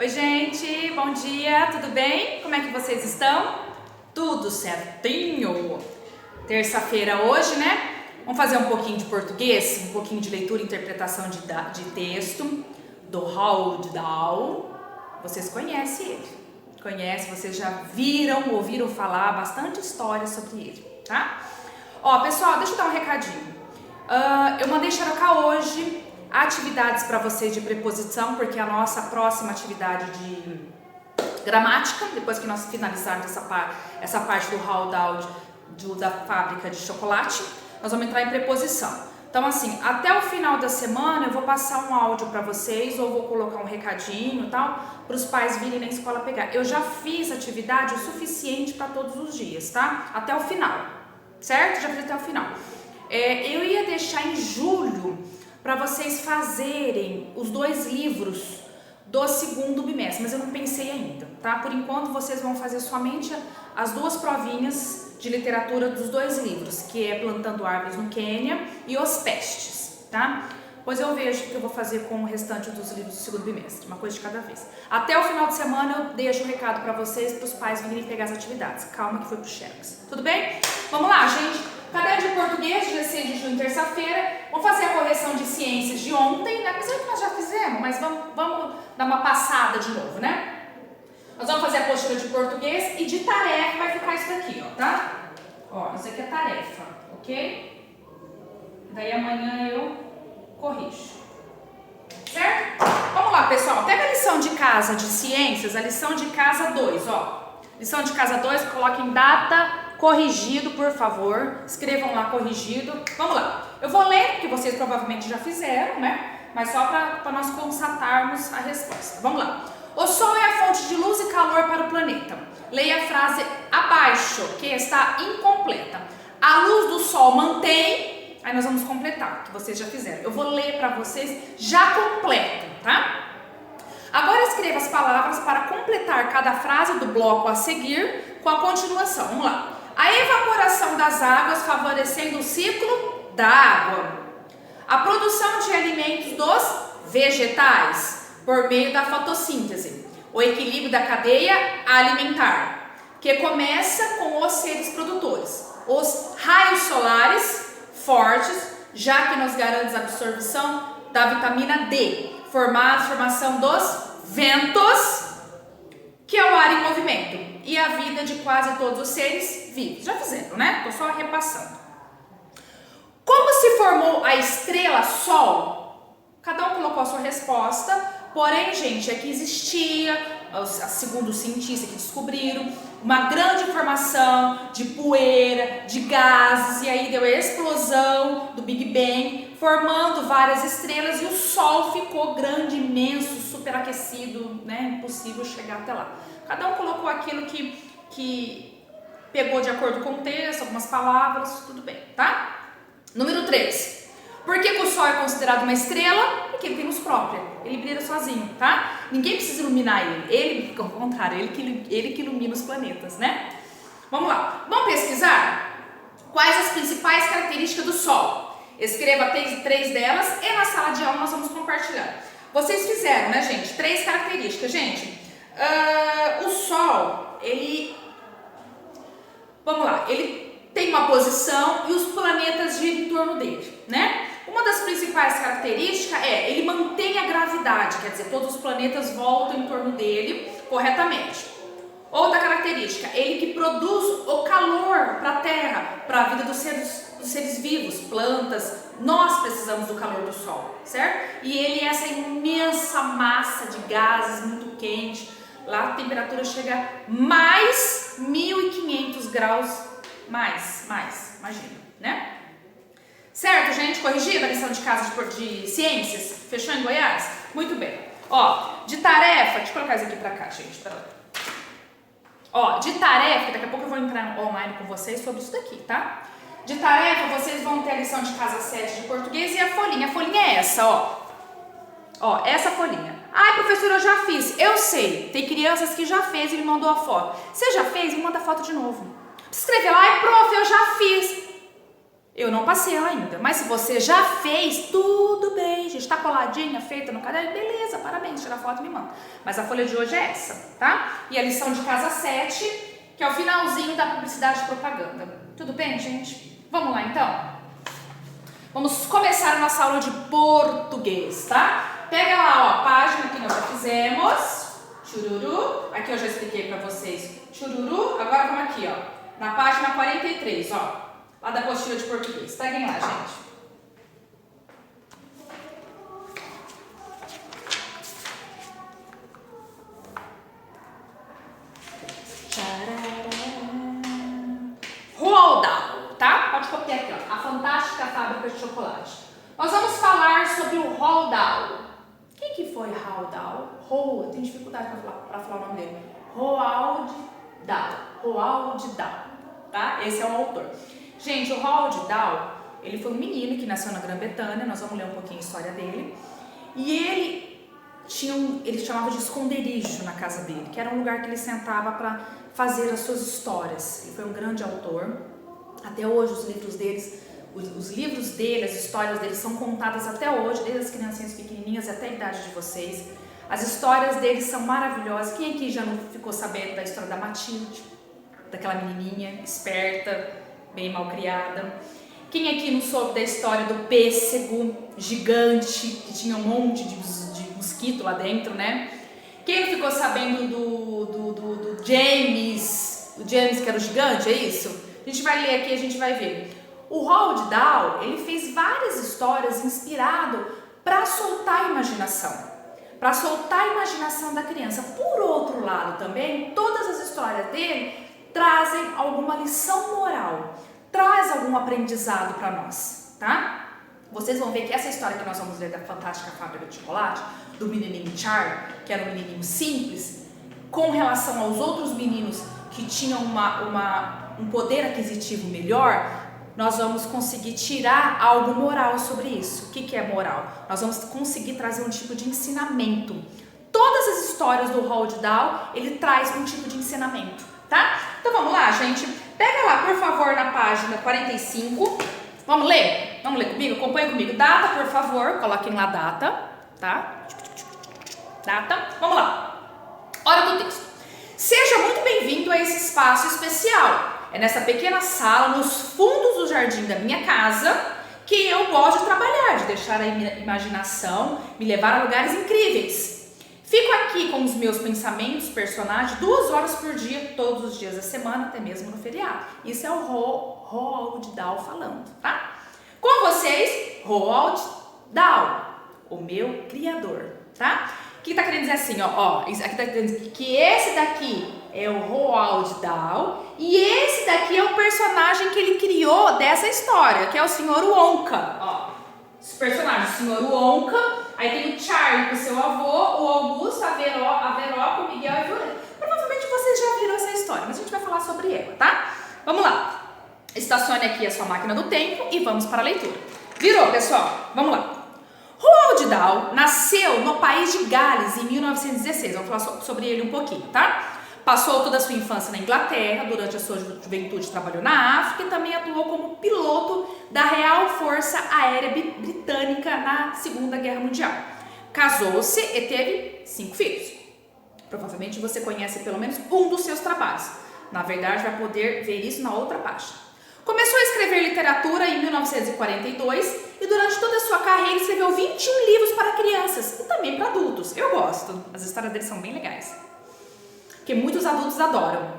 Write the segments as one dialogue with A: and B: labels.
A: Oi, gente, bom dia, tudo bem? Como é que vocês estão? Tudo certinho? Terça-feira hoje, né? Vamos fazer um pouquinho de português, um pouquinho de leitura e interpretação de texto do Roald Dahl. Vocês conhecem ele? Conhecem, vocês já ouviram falar bastante história sobre ele, tá? Ó, pessoal, deixa eu dar um recadinho. Eu mandei xerocar hoje atividades para vocês de preposição, porque a nossa próxima atividade de gramática, depois que nós finalizarmos essa parte do Roald Dahl da fábrica de chocolate, nós vamos entrar em preposição. Então, assim, até o final da semana eu vou passar um áudio para vocês, ou vou colocar um recadinho e tal, para os pais virem na escola pegar. Eu já fiz atividade o suficiente para todos os dias, tá? Até o final, certo? Já fiz até o final. Eu ia deixar em julho para vocês fazerem os 2 livros do segundo bimestre, mas eu não pensei ainda, tá? Por enquanto vocês vão fazer somente as 2 provinhas de literatura dos 2 livros, que é Plantando Árvores no Quênia e Os Pestes, tá? Pois eu vejo o que eu vou fazer com o restante dos livros do segundo bimestre, uma coisa de cada vez. Até o final de semana eu deixo o recado para vocês, para os pais virem pegar as atividades. Calma que foi pro Xerox. Tudo bem? Vamos lá, gente. Caderno de português, dia 6 de junho, terça-feira. Vamos fazer a correção de ciências de ontem, né? Apesar que nós já fizemos, mas vamos dar uma passada de novo, né? Nós vamos fazer a apostila de português e de tarefa vai ficar isso daqui, ó, tá? Ó, isso aqui é tarefa, ok? Daí amanhã eu corrijo. Certo? Vamos lá, pessoal. Pega a lição de casa de ciências, a lição de casa 2, ó. Lição de casa 2, coloquem data corrigido, por favor. Escrevam lá corrigido. Vamos lá. Eu vou ler, porque vocês provavelmente já fizeram, né? Mas só para nós constatarmos a resposta. Vamos lá. O Sol é a fonte de luz e calor para o planeta. Leia a frase abaixo, que está incompleta. A luz do Sol mantém... Aí nós vamos completar, que vocês já fizeram. Eu vou ler para vocês já completo, tá? Agora escreva as palavras para completar cada frase do bloco a seguir com a continuação. Vamos lá. A evaporação das águas favorecendo o ciclo da água. A produção de alimentos dos vegetais por meio da fotossíntese. O equilíbrio da cadeia alimentar, que começa com os seres produtores. Os raios solares fortes, já que nos garante a absorção da vitamina D, formação dos ventos, que é o ar em movimento, e a vida de quase todos os seres vivos. Já fizeram, né? Tô só repassando. Como se formou a estrela Sol? Cada um colocou a sua resposta, porém, gente, é que existia, segundo os cientistas que descobriram, uma grande formação de poeira, de gases, e aí deu a explosão do Big Bang, formando várias estrelas, e o Sol ficou grande, imenso, superaquecido, né? Impossível chegar até lá. Cada um colocou aquilo que pegou de acordo com o texto, algumas palavras, tudo bem, tá? Número 3. Por que o Sol é considerado uma estrela? Porque ele tem luz própria, ele brilha sozinho, tá? Ninguém precisa iluminar ele, ele, ao contrário, ele que ilumina os planetas, né? Vamos lá, vamos pesquisar? Quais as principais características do Sol? Escreva 3 delas e na sala de aula nós vamos compartilhar. Vocês fizeram, né, gente? 3 características, gente. O Sol, vamos lá, ele tem uma posição e os planetas giram em torno dele, né? Uma das principais características ele mantém a gravidade, quer dizer, todos os planetas voltam em torno dele corretamente. Outra característica, ele que produz o calor para a Terra, para a vida dos seres vivos, plantas. Nós precisamos do calor do Sol, certo? E ele é essa imensa massa de gases muito quente. Lá a temperatura chega a mais 1.500 graus, mais, imagina, né? Certo, gente? Corrigida a lição de casa de ciências? Fechou em Goiás? Muito bem. Ó, de tarefa, deixa eu colocar isso aqui pra cá, gente, pera lá. Ó, de tarefa, daqui a pouco eu vou entrar online com vocês sobre isso daqui, tá? De tarefa, vocês vão ter a lição de casa 7 de português e a folhinha. A folhinha é essa, ó. Ó, essa folhinha. Ai, professora, eu já fiz. Eu sei, tem crianças que já fez e me mandou a foto. Você já fez? Me manda a foto de novo. Escreve lá, ai, prof, eu já fiz. Eu não passei ela ainda, mas se você já fez, tudo bem, gente, tá coladinha, feita no caderno, beleza, parabéns, tira a foto e me manda. Mas a folha de hoje é essa, tá? E a lição de casa 7, que é o finalzinho da publicidade e propaganda. Tudo bem, gente? Vamos lá, então? Vamos começar a nossa aula de português, tá? Pega lá, ó, a página que nós já fizemos, chururu, aqui eu já expliquei pra vocês, chururu, agora vamos aqui, ó, na página 43, ó. Lá da apostila de português. Peguem lá, gente. Roald Dahl, tá? Pode copiar aqui, ó. A Fantástica Fábrica de Chocolate. Nós vamos falar sobre o Roald Dahl. Quem que foi Roald Dahl? Eu tenho dificuldade para falar o nome dele. Roald Dahl. Roald Dahl, tá? Esse é o autor. Gente, o Roald Dahl, ele foi um menino que nasceu na Grã-Bretanha, nós vamos ler um pouquinho a história dele. E ele chamava de esconderijo na casa dele, que era um lugar que ele sentava para fazer as suas histórias. Ele foi um grande autor. Até hoje os livros dele, as histórias dele são contadas até hoje, desde as criancinhas pequenininhas até a idade de vocês. As histórias dele são maravilhosas. Quem aqui já não ficou sabendo da história da Matilde? Daquela menininha esperta, bem mal criada. Quem aqui não soube da história do pêssego gigante que tinha um monte de mosquito lá dentro, né? Quem não ficou sabendo do James, o James que era o gigante, é isso? A gente vai ler aqui, a gente vai ver. O Roald Dahl, ele fez várias histórias inspirado para soltar a imaginação, da criança. Por outro lado também, todas as histórias dele trazem alguma lição moral, traz algum aprendizado para nós, tá? Vocês vão ver que essa história que nós vamos ler da Fantástica Fábrica de Chocolate, do menininho Charlie, que era um menininho simples, com relação aos outros meninos que tinham um poder aquisitivo melhor, nós vamos conseguir tirar algo moral sobre isso. O que é moral? Nós vamos conseguir trazer um tipo de ensinamento. Todas as histórias do Roald Dahl, ele traz um tipo de ensinamento, tá? Então vamos lá, gente. Pega lá, por favor, na página 45. Vamos ler? Vamos ler comigo? Acompanhe comigo. Data, por favor. Coloquem lá data, tá? Data. Vamos lá. Hora do texto. Seja muito bem-vindo a esse espaço especial. É nessa pequena sala, nos fundos do jardim da minha casa, que eu gosto de trabalhar, de deixar a imaginação me levar a lugares incríveis. Fico aqui com os meus pensamentos, personagens, 2 horas por dia, todos os dias da semana, até mesmo no feriado. Isso é o Roald Dahl falando, tá? Com vocês, Roald Dahl, o meu criador, tá? O que tá querendo dizer assim, ó, aqui tá querendo que esse daqui é o Roald Dahl e esse daqui é o personagem que ele criou dessa história, que é o Sr. Wonka, ó. Esse personagem, o Sr. Wonka, aí tem o Charlie com seu avô, o Augusto, a Veroca, o Miguel e a Violeta. Provavelmente vocês já viram essa história, mas a gente vai falar sobre ela, tá? Vamos lá. Estacione aqui a sua máquina do tempo e vamos para a leitura. Virou, pessoal? Vamos lá. Roald Dahl nasceu no país de Gales em 1916. Vamos falar sobre ele um pouquinho, tá? Passou toda a sua infância na Inglaterra, durante a sua juventude trabalhou na África e também atuou como piloto da Real Força Aérea Britânica na Segunda Guerra Mundial. Casou-se e teve 5 filhos. Provavelmente você conhece pelo menos um dos seus trabalhos. Na verdade, vai poder ver isso na outra página. Começou a escrever literatura em 1942 e durante toda a sua carreira escreveu 21 livros para crianças e também para adultos. Eu gosto, as histórias dele são bem legais, que muitos adultos adoram.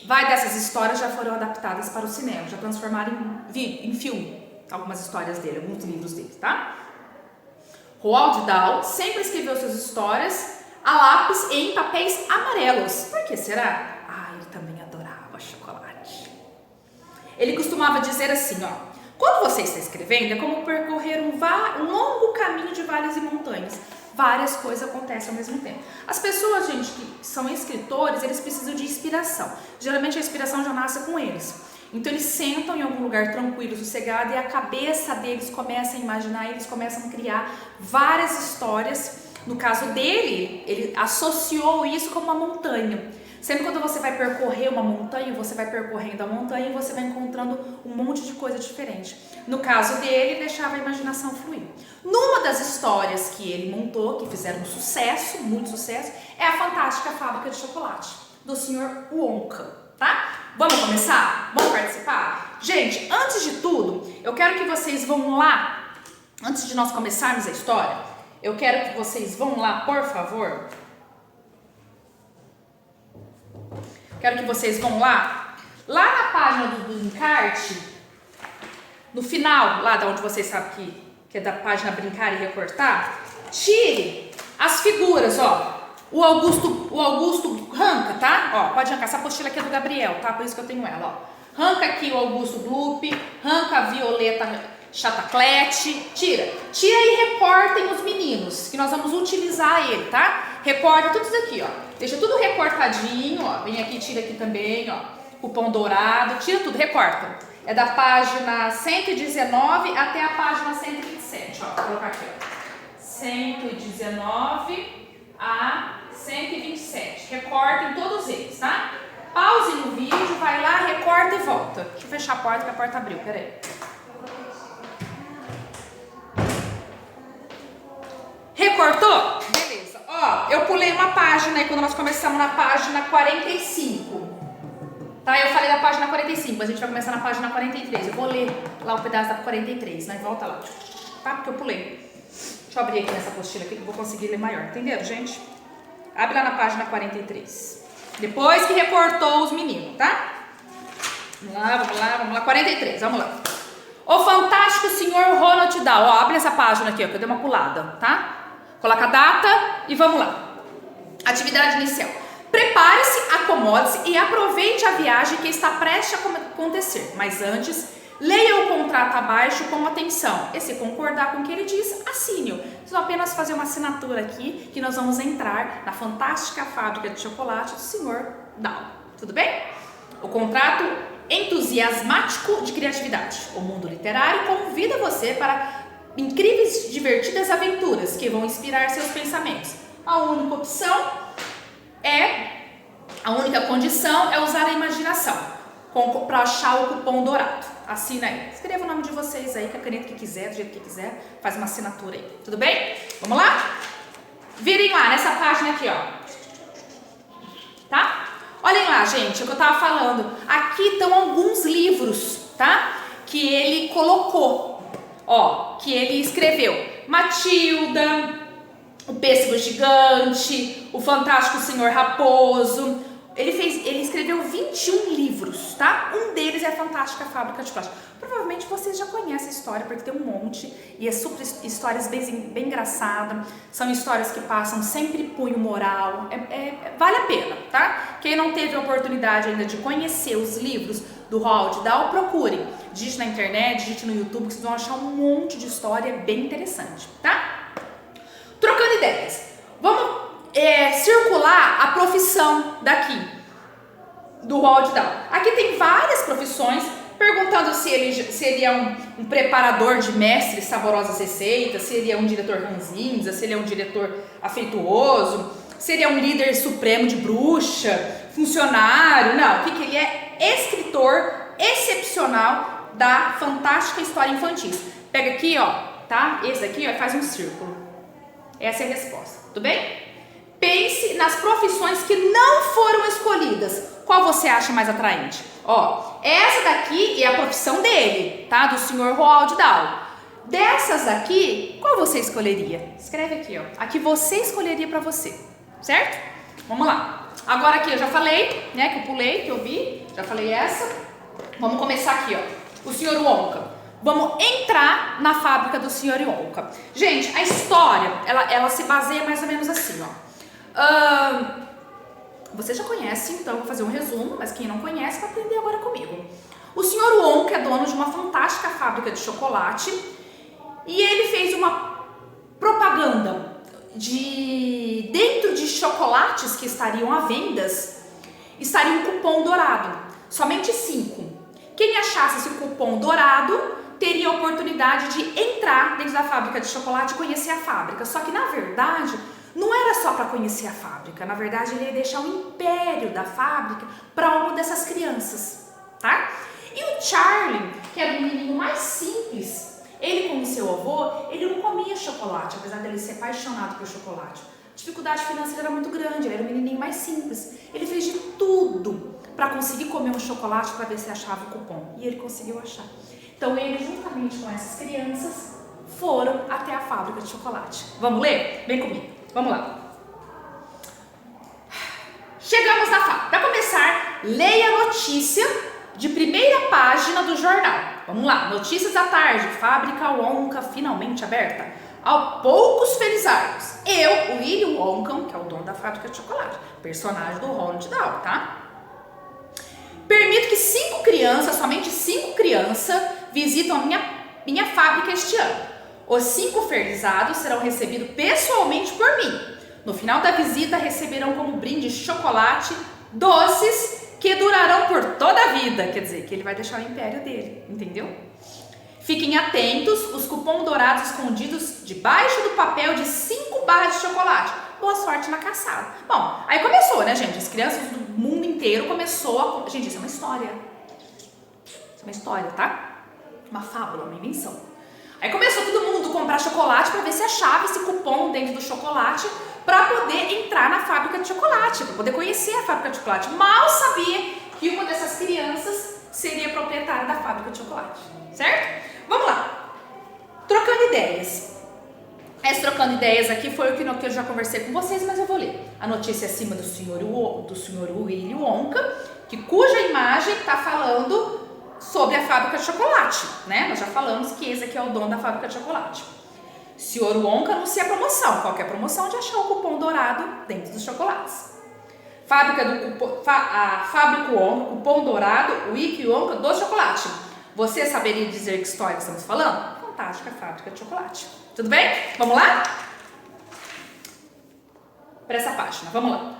A: Várias dessas histórias já foram adaptadas para o cinema, já transformaram em filme algumas histórias dele, alguns livros dele, tá? Roald Dahl sempre escreveu suas histórias a lápis e em papéis amarelos. Por que será? Ele também adorava chocolate. Ele costumava dizer assim, ó: quando você está escrevendo, é como percorrer um longo caminho de vales e montanhas. Várias coisas acontecem ao mesmo tempo. As pessoas, gente, que são escritores, eles precisam de inspiração. Geralmente a inspiração já nasce com eles. Então eles sentam em algum lugar tranquilo, sossegado, e a cabeça deles começa a imaginar, eles começam a criar várias histórias No caso dele, ele associou isso com uma montanha. Sempre quando você vai percorrer uma montanha, você vai percorrendo a montanha e você vai encontrando um monte de coisa diferente. No caso dele, ele deixava a imaginação fluir. Numa das histórias que ele montou, que fizeram sucesso, muito sucesso, é a Fantástica Fábrica de Chocolate, do Sr. Wonka, tá? Vamos começar? Vamos participar? Gente, antes de tudo, eu quero que vocês vão lá, antes de nós começarmos a história, eu quero que vocês vão lá, por favor. Quero que vocês vão lá na página do encarte, no final, lá da onde vocês sabem que é da página Brincar e Recortar, tire as figuras, ó. O Augusto arranca, tá? Ó, pode arrancar. Essa apostila aqui é do Gabriel, tá? Por isso que eu tenho ela, ó. Arranca aqui o Augusto Bloop, arranca a Violeta Chataclete, tira e recortem os meninos, que nós vamos utilizar ele, tá? Recorta tudo isso aqui, ó. Deixa tudo recortadinho, ó. Vem aqui, tira aqui também, ó. Cupom dourado, tira tudo, recorta. É da página 119 até a página 127, ó. Vou colocar aqui, ó. 119 a 127. Recortem todos eles, tá? Pause no vídeo, vai lá, recorta e volta. Deixa eu fechar a porta, que a porta abriu, peraí. Recortou? Beleza. Ó, eu pulei uma página aí quando nós começamos na página 45. Tá? Eu falei da página 45, a gente vai começar na página 43. Eu vou ler lá o pedaço da 43, né? Volta lá. Tá? Porque eu pulei. Deixa eu abrir aqui nessa apostila aqui que eu vou conseguir ler maior. Entenderam, gente? Abre lá na página 43. Depois que recortou os meninos, tá? Vamos lá. 43, vamos lá. O Fantástico Sr. Ronald Dahl. Ó, abre essa página aqui, ó, que eu dei uma pulada, tá? Coloca a data e vamos lá. Atividade inicial. Prepare-se, acomode-se e aproveite a viagem que está prestes a acontecer. Mas antes, leia o contrato abaixo com atenção. E se concordar com o que ele diz, assine-o. Só apenas fazer uma assinatura aqui que nós vamos entrar na Fantástica Fábrica de Chocolate do Sr. Dahl. Tudo bem? O contrato entusiasmático de criatividade. O mundo literário convida você para incríveis e divertidas aventuras que vão inspirar seus pensamentos. A única condição é usar a imaginação para achar o cupom dourado. Assina aí. Escreva o nome de vocês aí com a caneta que quiser, do jeito que quiser. Faz uma assinatura aí. Tudo bem? Vamos lá? Virem lá nessa página aqui, ó. Tá? Olhem lá, gente, o que eu tava falando. Aqui estão alguns livros, tá? Que ele colocou. Ó, que ele escreveu. Matilda, o Pêssego Gigante, o Fantástico Senhor Raposo. Ele escreveu 21 livros, tá? Um deles é a Fantástica Fábrica de Chocolate. Provavelmente vocês já conhecem a história, porque tem um monte. E é super histórias bem engraçadas. São histórias que passam sempre punho moral. Vale a pena, tá? Quem não teve a oportunidade ainda de conhecer os livros do Roald Dahl, procurem. Digite na internet, digite no YouTube, que vocês vão achar um monte de história bem interessante, tá? Trocando ideias. Vamos circular a profissão daqui, do Roald Dahl. Aqui tem várias profissões, perguntando se ele seria um preparador de mestres saborosas receitas, se ele é um diretor ranzinza, se ele é um diretor afetuoso, seria um líder supremo de bruxa, funcionário. Não, o que ele é? Escritor excepcional da fantástica história infantil. Pega aqui, ó, tá? Esse aqui, ó, faz um círculo. Essa é a resposta, tudo bem? Pense nas profissões que não foram escolhidas. Qual você acha mais atraente? Ó, essa daqui é a profissão dele, tá? Do Sr. Roald Dahl. Dessas daqui, qual você escolheria? Escreve aqui, ó. A que você escolheria pra você, certo? Vamos lá. Agora aqui eu já falei, né? Que eu pulei, que eu vi. Já falei essa. Vamos começar aqui, ó. O Sr. Wonka. Vamos entrar na fábrica do Sr. Wonka. Gente, a história, ela se baseia mais ou menos assim, ó. Você já conhece, então eu vou fazer um resumo, mas quem não conhece vai aprender agora comigo. O Sr. Wonka é dono de uma fantástica fábrica de chocolate e ele fez uma propaganda dentro de chocolates que estariam à venda, estaria um cupom dourado, somente 5. Quem achasse esse cupom dourado teria a oportunidade de entrar dentro da fábrica de chocolate e conhecer a fábrica. Só que, na verdade, não era só para conhecer a fábrica, na verdade ele ia deixar o império da fábrica para uma dessas crianças, tá? E o Charlie, que era o menininho mais simples, ele com o seu avô, ele não comia chocolate, apesar dele ser apaixonado por chocolate. A dificuldade financeira era muito grande, ele era o menininho mais simples. Ele fez de tudo para conseguir comer um chocolate para ver se achava o cupom. E ele conseguiu achar. Então ele, juntamente com essas crianças, foram até a fábrica de chocolate. Vamos ler? Vem comigo. Vamos lá. Chegamos na fábrica. Para começar, leia a notícia de primeira página do jornal. Vamos lá. Notícias da tarde. Fábrica Wonka finalmente aberta. Há poucos felizardos. Eu, o Willy Wonka, que é o dono da fábrica de chocolate, personagem do Roald Dahl, tá? Permito que 5 crianças, somente 5 crianças, visitam a minha fábrica este ano. Os 5 felizardos serão recebidos pessoalmente por mim. No final da visita, receberão como brinde chocolate, doces que durarão por toda a vida. Quer dizer, que ele vai deixar o império dele, entendeu? Fiquem atentos, os cupons dourados escondidos debaixo do papel de 5 barras de chocolate. Boa sorte na caçada. Bom, aí começou, né, gente? As crianças do mundo inteiro começou a... Gente, isso é uma história. Isso é uma história, tá? Uma fábula, uma invenção. Aí começou todo mundo a comprar chocolate para ver se achava esse cupom dentro do chocolate para poder entrar na fábrica de chocolate, para poder conhecer a fábrica de chocolate. Mal sabia que uma dessas crianças seria proprietária da fábrica de chocolate, certo? Vamos lá. Trocando ideias. Esse trocando ideias aqui foi o que eu já conversei com vocês, mas eu vou ler. A notícia acima do senhor Willy Wonka, cuja imagem está falando sobre a fábrica de chocolate, né? Nós já falamos que esse aqui é o dono da fábrica de chocolate. Senhor Wonka anuncia a promoção. Qual que é a promoção? De achar o cupom dourado dentro dos chocolates. A fábrica Wonka, cupom dourado, Willy Wonka do chocolate. Você saberia dizer que história estamos falando? Fantástica fábrica de chocolate. Tudo bem? Vamos lá? Para essa página, vamos lá.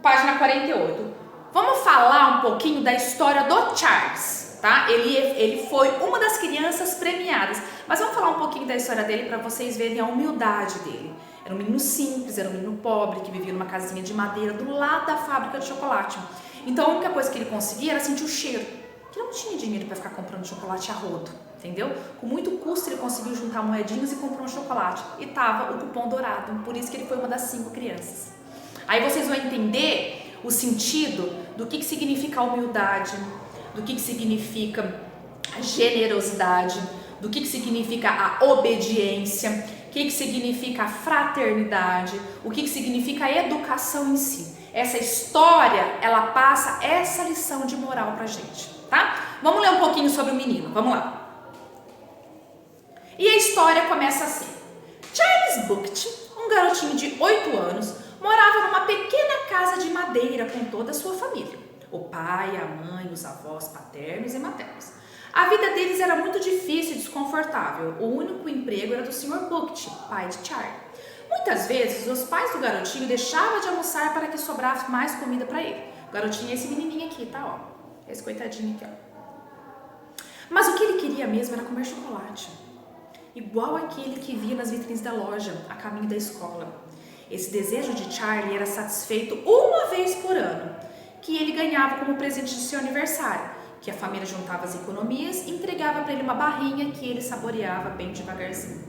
A: Página 48. Vamos falar um pouquinho da história do Charles, tá? Ele foi uma das crianças premiadas. Mas vamos falar um pouquinho da história dele para vocês verem a humildade dele. Era um menino simples, era um menino pobre que vivia numa casinha de madeira do lado da fábrica de chocolate. Então a única coisa que ele conseguia era sentir o cheiro. Que não tinha dinheiro para ficar comprando chocolate a rodo, entendeu? Com muito custo ele conseguiu juntar moedinhas e comprou um chocolate. E tava o cupom dourado, por isso que ele foi uma das 5 crianças. Aí vocês vão entender o sentido do que significa a humildade, do que significa a generosidade, do que significa a obediência, o que significa a fraternidade, o que significa a educação em si. Essa história, ela passa essa lição de moral pra gente. Tá? Vamos ler um pouquinho sobre o menino, vamos lá. E a história começa assim. Charles Bucket, um garotinho de 8 anos, morava numa pequena casa de madeira com toda a sua família. O pai, a mãe, os avós paternos e maternos. A vida deles era muito difícil e desconfortável. O único emprego era do Sr. Bucket, pai de Charlie. Muitas vezes, os pais do garotinho deixavam de almoçar para que sobrasse mais comida para ele. O garotinho é esse menininho aqui, tá? Ó. Esse coitadinho aqui, ó. Mas o que ele queria mesmo era comer chocolate. Igual aquele que via nas vitrines da loja, a caminho da escola. Esse desejo de Charlie era satisfeito uma vez por ano, que ele ganhava como presente de seu aniversário, que a família juntava as economias e entregava para ele uma barrinha que ele saboreava bem devagarzinho.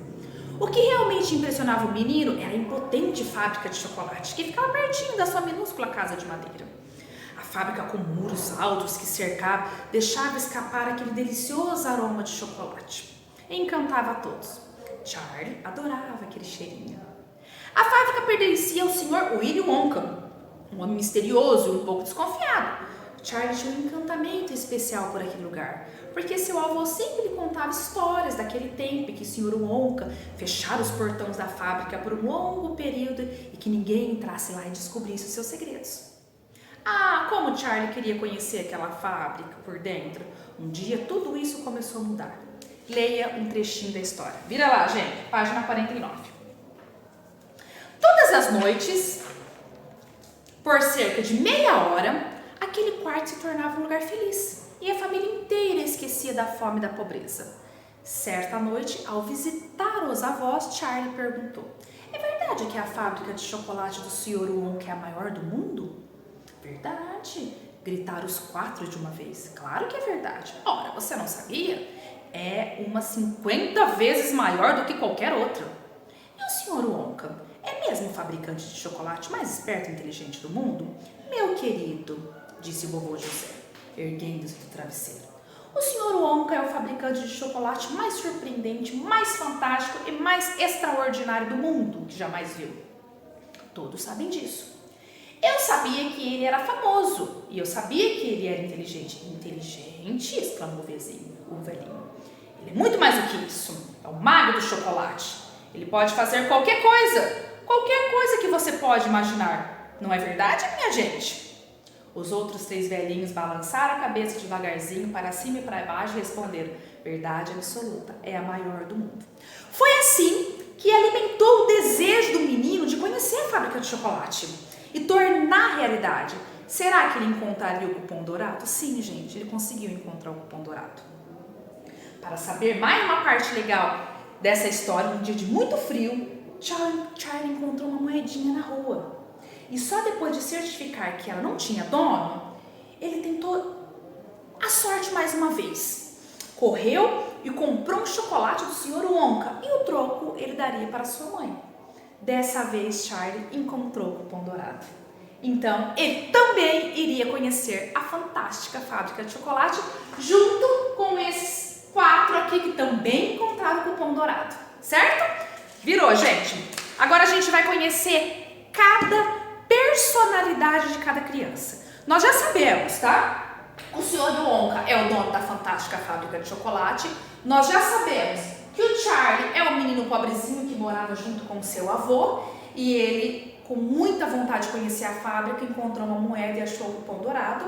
A: O que realmente impressionava o menino era a impotente fábrica de chocolate, que ficava pertinho da sua minúscula casa de madeira. A fábrica com muros altos que cercava deixava escapar aquele delicioso aroma de chocolate. Encantava a todos. Charlie adorava aquele cheirinho. A fábrica pertencia ao Sr. Willy Wonka, um homem misterioso e um pouco desconfiado. Charlie tinha um encantamento especial por aquele lugar, porque seu avô sempre lhe contava histórias daquele tempo em que o Sr. Wonka fechara os portões da fábrica por um longo período e que ninguém entrasse lá e descobrisse os seus segredos. Ah, como Charlie queria conhecer aquela fábrica por dentro. Um dia tudo isso começou a mudar. Leia um trechinho da história. Vira lá, gente, página 49. Todas as noites, por cerca de meia hora, aquele quarto se tornava um lugar feliz e a família inteira esquecia da fome e da pobreza. Certa noite, ao visitar os avós, Charlie perguntou: "É verdade verdade que a fábrica de chocolate do Sr. Wonka é a maior do mundo? Verdade. Gritaram os 4 de uma vez. Claro que é verdade. Ora, você não sabia? É umas 50 vezes maior do que qualquer outra. E o Sr. Wonka é mesmo o fabricante de chocolate mais esperto e inteligente do mundo? Meu querido, disse o vovô José, erguendo-se do travesseiro. O Sr. Wonka é o fabricante de chocolate mais surpreendente, mais fantástico e mais extraordinário do mundo que jamais viu. Todos sabem disso. Eu sabia que ele era famoso e eu sabia que ele era inteligente. Inteligente? Exclamou o velhinho. Ele é muito mais do que isso. É o mago do chocolate. Ele pode fazer qualquer coisa que você pode imaginar. Não é verdade, minha gente? Os outros 3 velhinhos balançaram a cabeça devagarzinho para cima e para baixo e responderam: verdade absoluta, é a maior do mundo. Foi assim que alimentou o desejo do menino de conhecer a fábrica de chocolate e tornar realidade. Será que ele encontraria o cupom dourado? Sim, gente, ele conseguiu encontrar o cupom dourado. Para saber mais uma parte legal dessa história, um dia de muito frio, Charlie encontrou uma moedinha na rua. E só depois de certificar que ela não tinha dono, ele tentou a sorte mais uma vez. Correu e comprou um chocolate do Sr. Wonka e o troco ele daria para sua mãe. Dessa vez, Charlie encontrou o cupom dourado. Então, ele também iria conhecer a fantástica fábrica de chocolate junto com esses 4 aqui que também encontraram o cupom dourado. Certo? Virou, gente. Agora a gente vai conhecer cada personalidade de cada criança. Nós já sabemos, tá? O Sr. Wonka é o dono da fantástica fábrica de chocolate. Nós já sabemos que o Charlie é o menino pobrezinho que morava junto com o seu avô e ele, com muita vontade de conhecer a fábrica, encontrou uma moeda e achou o cupom dourado.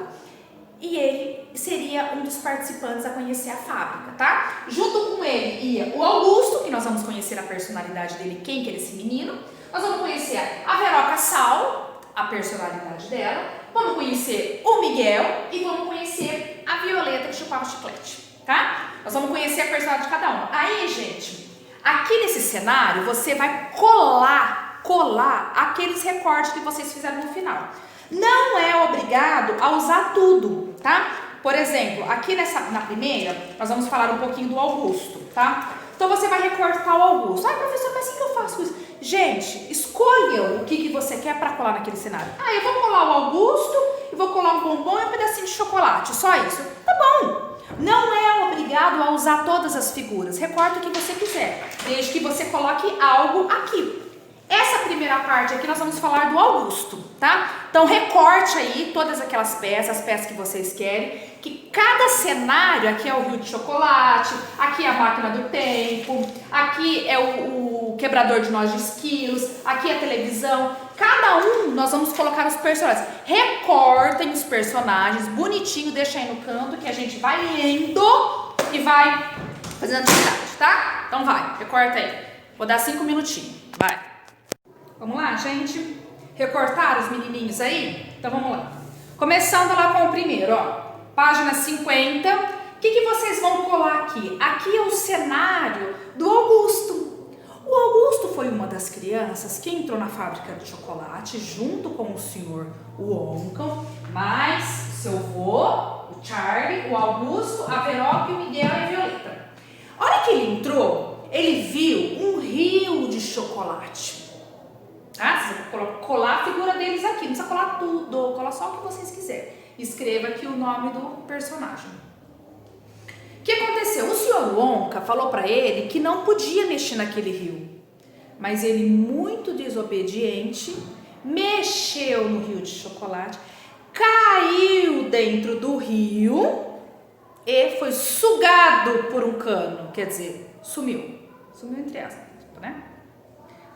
A: E ele seria um dos participantes a conhecer a fábrica, tá? Junto com ele ia o Augusto, que nós vamos conhecer a personalidade dele, quem que é esse menino. Nós vamos conhecer a Veroca Sal, a personalidade dela. Vamos conhecer o Miguel e vamos conhecer a Violeta, que chupava chiclete, tá? Nós vamos conhecer a personalidade de cada um. Aí, gente, aqui nesse cenário, você vai colar aqueles recortes que vocês fizeram no final. Não é obrigado a usar tudo, tá? Por exemplo, aqui na primeira, nós vamos falar um pouquinho do Augusto, tá? Então você vai recortar o Augusto. Ai, professor, mas assim que eu faço isso? Gente, escolha o que você quer para colar naquele cenário. Ah, eu vou colar o Augusto, e vou colar um bombom e um pedacinho de chocolate, só isso. Tá bom. Não é obrigado a usar todas as figuras. Recorta o que você quiser, desde que você coloque algo aqui. Essa primeira parte aqui nós vamos falar do Augusto, tá? Então recorte aí todas aquelas peças, as peças que vocês querem, que cada cenário, aqui é o rio de chocolate, aqui é a máquina do tempo, aqui é o quebrador de nós de esquilos, aqui é a televisão. Cada um nós vamos colocar os personagens. Recortem os personagens bonitinho, deixa aí no canto que a gente vai lendo e vai fazendo atividade, tá? Então vai, recorta aí. Vou dar 5 minutinhos, vai. Vamos lá, gente? Recortaram os menininhos aí? Então vamos lá. Começando lá com o primeiro, ó. Página 50. O que vocês vão colar aqui? Aqui é o cenário do Augusto. O Augusto foi uma das crianças que entrou na fábrica de chocolate junto com o Sr. Wonka, mais seu avô, o Charlie, o Augusto, a Veroca, o Miguel e a Violeta. A hora que ele entrou, ele viu um rio de chocolate. Tá? Você vai colar a figura deles aqui, não precisa colar tudo, cola só o que vocês quiserem. Escreva aqui o nome do personagem. O que aconteceu? O Sr. Wonka falou para ele que não podia mexer naquele rio. Mas ele, muito desobediente, mexeu no rio de chocolate, caiu dentro do rio e foi sugado por um cano. Quer dizer, sumiu. Sumiu entre aspas, né?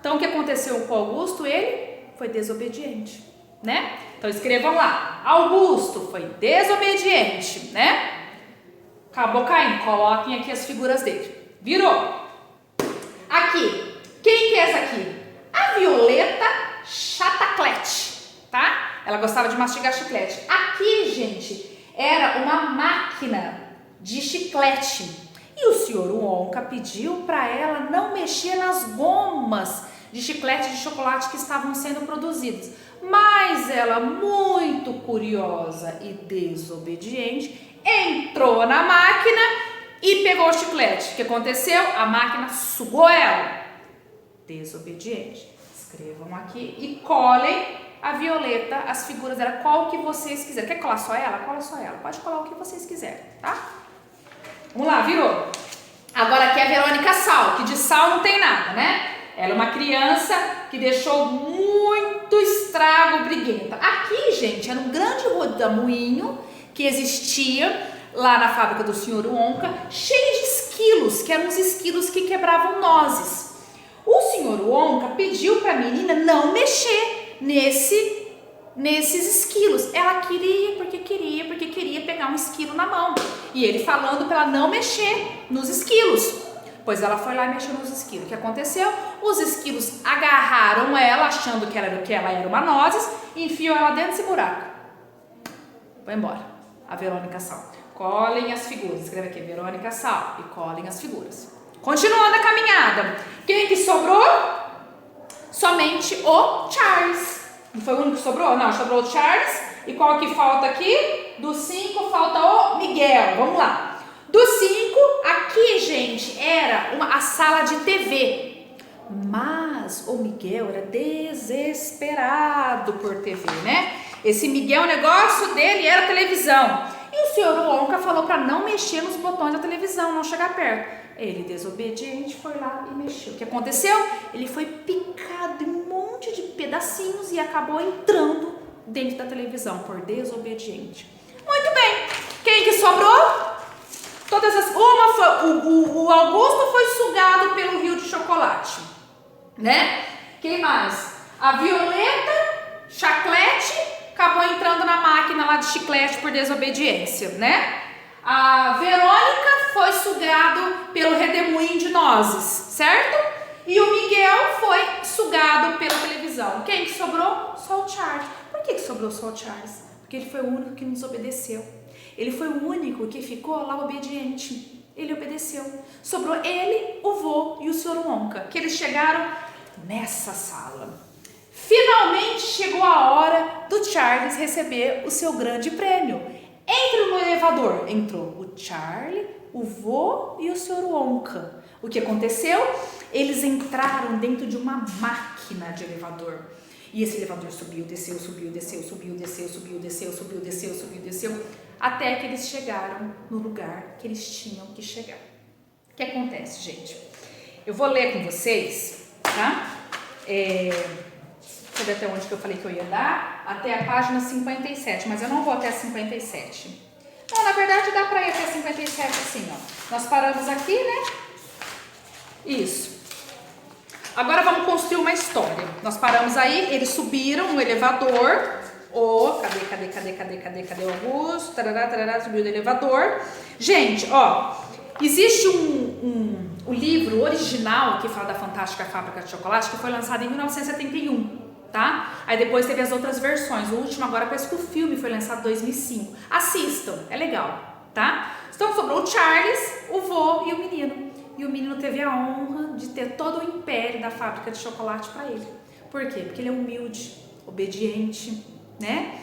A: Então, o que aconteceu com o Augusto? Ele foi desobediente, né? Então, escrevam lá. Augusto foi desobediente, né? Acabou caindo. Coloquem aqui as figuras dele. Virou. Aqui. Quem que é essa aqui? A Violeta Chataclete, tá? Ela gostava de mastigar chiclete. Aqui, gente, era uma máquina de chiclete. E o Sr. Wonka pediu para ela não mexer nas gomas de chiclete de chocolate que estavam sendo produzidos. Mas ela, muito curiosa e desobediente, entrou na máquina e pegou o chiclete. O que aconteceu? A máquina sugou ela. Desobediente. Escrevam aqui e colhem a Violeta, as figuras dela, qual que vocês quiserem. Quer colar só ela? Cola só ela. Pode colar o que vocês quiserem, tá? Vamos lá, virou. Agora aqui é a Verônica Sal, que de sal não tem nada, né? Ela é uma criança que deixou muito estrago, briguenta. Aqui, gente, era um grande rodamuinho que existia lá na fábrica do Sr. Wonka, cheio de esquilos, que eram os esquilos que quebravam nozes. O Sr. Wonka pediu para a menina não mexer nesses esquilos. Ela queria porque queria pegar um esquilo na mão. E ele falando para ela não mexer nos esquilos. Pois ela foi lá e mexeu nos esquilos. O que aconteceu? Os esquilos agarraram ela, achando que ela era uma nozes, e enfiou ela dentro desse buraco. Vai embora. A Verônica Sal. Colhem as figuras. Escreve aqui, Verônica Sal. E colhem as figuras. Continuando a caminhada. Quem que sobrou? Somente o Charles. Não foi o único que sobrou? Não, sobrou o Charles. E qual que falta aqui? Do 5 falta o Miguel. Vamos lá. Do 5, aqui, gente, era a sala de TV. Mas o Miguel era desesperado por TV, né? Esse Miguel, o negócio dele era televisão. E o Sr. Wonka falou para não mexer nos botões da televisão, não chegar perto. Ele, desobediente, foi lá e mexeu. O que aconteceu? Ele foi picado em um monte de pedacinhos e acabou entrando dentro da televisão por desobediente. Muito bem. Quem que sobrou? O Augusto foi sugado pelo rio de chocolate, né? Quem mais? A Violeta, chiclete, acabou entrando na máquina lá de chiclete por desobediência, né? A Verônica foi sugado pelo redemoinho de nozes, certo? E o Miguel foi sugado pela televisão. Quem que sobrou? Só o Charles. Por que sobrou só o Charles? Porque ele foi o único que nos obedeceu. Ele foi o único que ficou lá obediente. Ele obedeceu. Sobrou ele, o vô e o Sr. Wonka, que eles chegaram nessa sala. Finalmente chegou a hora do Charles receber o seu grande prêmio. Entre no elevador. Entrou o Charlie, o vô e o Sr. Wonka. O que aconteceu? Eles entraram dentro de uma máquina de elevador. E esse elevador subiu, desceu, subiu, desceu, subiu, desceu, subiu, desceu, subiu, desceu, subiu, desceu, até que eles chegaram no lugar que eles tinham que chegar. O que acontece, gente? Eu vou ler com vocês, tá? Deixa eu ver até onde que eu falei que eu ia dar. Até a página 57, mas eu não vou até 57. Não, na verdade dá pra ir até 57 assim, ó. Nós paramos aqui, né? Isso. Agora vamos construir uma história. Nós paramos aí, eles subiram no elevador. Cadê o Augusto? Tarará, subiu do elevador. Gente, ó, existe o livro original que fala da Fantástica Fábrica de Chocolate, que foi lançado em 1971, tá? Aí depois teve as outras versões. O último agora parece que o filme foi lançado em 2005. Assistam, é legal, tá? Então sobrou o Charles, o vô e o menino. E o menino teve a honra de ter todo o império da fábrica de chocolate para ele. Por quê? Porque ele é humilde, obediente, né?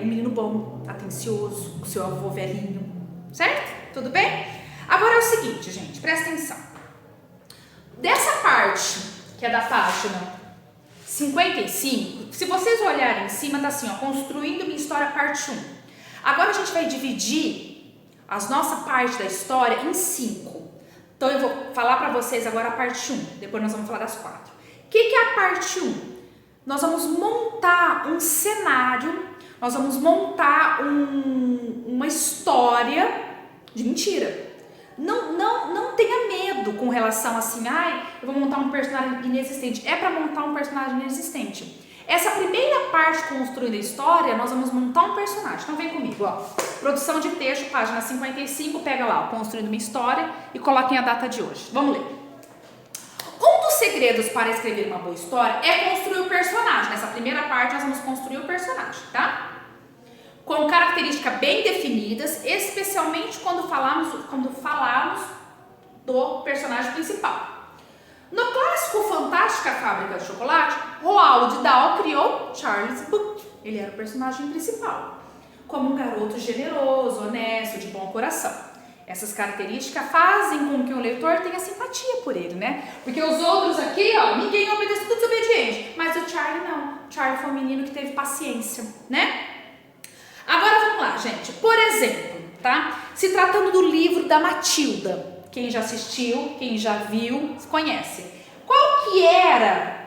A: Um menino bom, atencioso, o seu avô velhinho, certo? Tudo bem? Agora é o seguinte, gente, presta atenção. Dessa parte, que é da página 55, se vocês olharem em cima, tá assim, ó, construindo minha história parte 1. Agora a gente vai dividir a nossa parte da história em 5. Então eu vou falar para vocês agora a parte 1, depois nós vamos falar das 4. O que é a parte 1? Nós vamos montar um cenário, nós vamos montar uma história de mentira. Não tenha medo com relação assim, eu vou montar um personagem inexistente. É para montar um personagem inexistente. Essa primeira parte construindo a história, nós vamos montar um personagem. Então vem comigo, ó. Produção de texto, página 55, pega lá, ó, construindo uma história e coloquem a data de hoje. Vamos ler. Um dos segredos para escrever uma boa história é construir o personagem. Nessa primeira parte nós vamos construir o personagem, tá? Com características bem definidas, especialmente quando falarmos do personagem principal. No clássico Fantástica Fábrica de Chocolate, Roald Dahl criou Charles Buck. Ele era o personagem principal, como um garoto generoso, honesto, de bom coração. Essas características fazem com que o leitor tenha simpatia por ele, né? Porque os outros aqui, ó, ninguém obedece, tudo desobediente. Mas o Charlie não. O Charlie foi um menino que teve paciência, né? Agora vamos lá, gente. Por exemplo, tá? Se tratando do livro da Matilda. Quem já assistiu, quem já viu, conhece. Qual que era...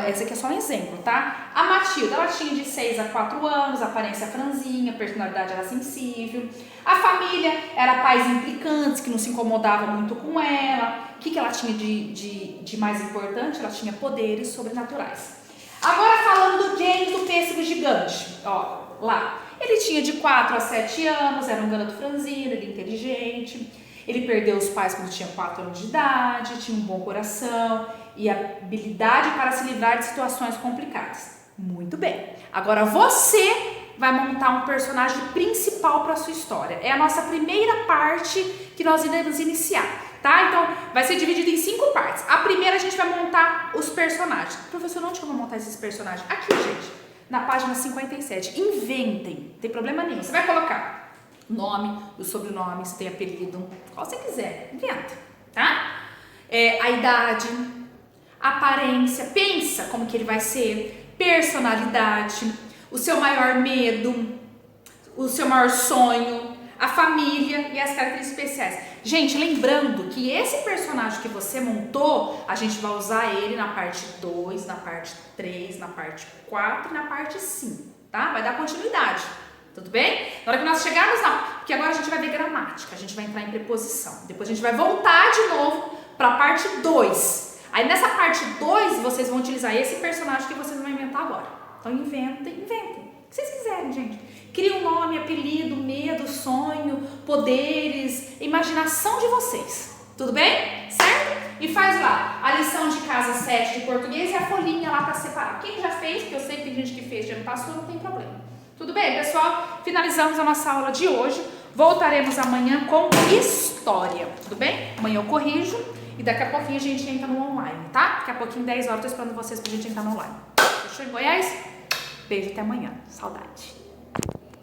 A: Esse aqui é só um exemplo, tá? A Matilda, ela tinha de 6 a 4 anos, aparência franzinha, personalidade era sensível. A família era pais implicantes, que não se incomodavam muito com ela. O que ela tinha de mais importante? Ela tinha poderes sobrenaturais. Agora falando do James, do pêssego gigante, ó, lá. Ele tinha de 4 a 7 anos, era um garoto franzino, ele inteligente. Ele perdeu os pais quando tinha 4 anos de idade, tinha um bom coração e habilidade para se livrar de situações complicadas. Muito bem. Agora você vai montar um personagem principal para a sua história. É a nossa primeira parte que nós iremos iniciar, tá? Então, vai ser dividido em 5 partes. A primeira a gente vai montar os personagens. Professor, onde que eu vou montar esses personagens? Aqui, gente, na página 57. Inventem, não tem problema nenhum. Você vai colocar nome, o sobrenome, se tem apelido, qual você quiser, inventa, tá? A idade, aparência, pensa como que ele vai ser, personalidade, o seu maior medo, o seu maior sonho, a família e as características especiais. Gente, lembrando que esse personagem que você montou, a gente vai usar ele na parte 2, na parte 3, na parte 4 e na parte 5, tá? Vai dar continuidade. Tudo bem? Na hora que nós chegarmos lá, porque agora a gente vai ver gramática, a gente vai entrar em preposição. Depois a gente vai voltar de novo para a parte 2. Aí nessa parte 2, vocês vão utilizar esse personagem que vocês vão inventar agora. Então inventem. O que vocês quiserem, gente. Cria um nome, apelido, medo, sonho, poderes, imaginação de vocês. Tudo bem? Certo? E faz lá a lição de casa 7 de português e a folhinha lá para separar. Quem já fez, porque eu sei que tem gente que fez, já não passou, não tem problema. Tudo bem, pessoal? Finalizamos a nossa aula de hoje. Voltaremos amanhã com história. Tudo bem? Amanhã eu corrijo e daqui a pouquinho a gente entra no online, tá? Daqui a pouquinho, 10 horas, eu tô esperando vocês pra gente entrar no online. Fechou em Goiás? Beijo, até amanhã. Saudade.